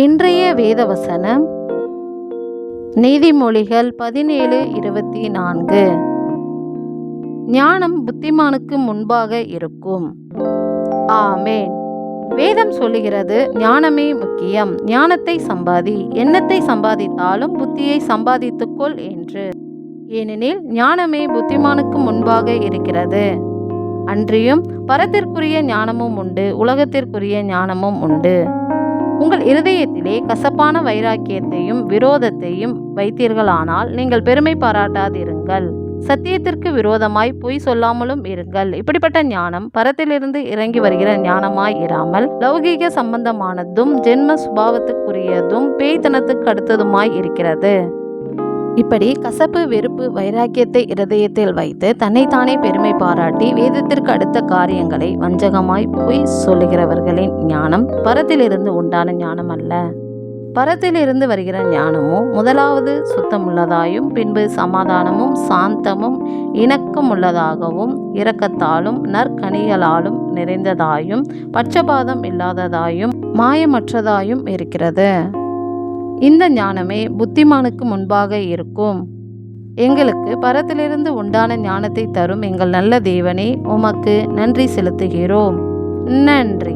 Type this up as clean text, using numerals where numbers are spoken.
இன்றைய வேதவசனம் நீதிமொழிகள் 17:24. ஞானம் புத்திமானுக்கு முன்பாக இருக்கும். ஆமேன். வேதம் சொல்லுகிறது, ஞானமே முக்கியம். ஞானத்தை சம்பாதி, எண்ணத்தை சம்பாதித்தாலும் புத்தியை சம்பாதித்துக்கொள் என்று. ஏனெனில் ஞானமே புத்திமானுக்கு முன்பாக இருக்கிறது. அன்றியும் பரத்திற்குரிய ஞானமும் உண்டு, உலகத்திற்குரிய ஞானமும் உண்டு. உங்கள் இருதயத்திலே கசப்பான வைராக்கியத்தையும் விரோதத்தையும் வைத்தீர்களானால் நீங்கள் பெருமை பாராட்டாதிருங்கள். சத்தியத்திற்கு விரோதமாய் பொய் சொல்லாமலும் இருங்கள். இப்படிப்பட்ட ஞானம் பரத்திலிருந்து இறங்கி வருகிற ஞானமாய் இராமல் லௌகீக சம்பந்தமானதும் ஜென்ம சுபாவத்துக்குரியதும் பேய்த்தனத்துக்கு அடுத்ததுமாய் இருக்கிறது. இப்படி கசப்பு, வெறுப்பு, வைராக்கியத்தை இருதயத்தில் வைத்து தன்னைத்தானே பெருமை பாராட்டி வேதத்திற்கு அடுத்த காரியங்களை வஞ்சகமாய் பொய் சொல்லுகிறவர்களின் ஞானம் பரத்திலிருந்து உண்டான ஞானம் அல்ல. பரத்திலிருந்து வருகிற ஞானமோ முதலாவது சுத்தமுள்ளதாயும், பின்பு சமாதானமும் சாந்தமும் இணக்கமுள்ளதாகவும், இரக்கத்தாலும் நற்கனிகளாலும் நிறைந்ததாயும், பட்சபாதம் இல்லாததாயும், மாயமற்றதாயும் இருக்கிறது. இந்த ஞானமே புத்திமானுக்கு முன்பாக இருக்கும். எங்களுக்கு பரத்திலிருந்து உண்டான ஞானத்தை தரும் எங்கள் நல்ல தேவனே, உமக்கு நன்றி செலுத்துகிறோம். நன்றி.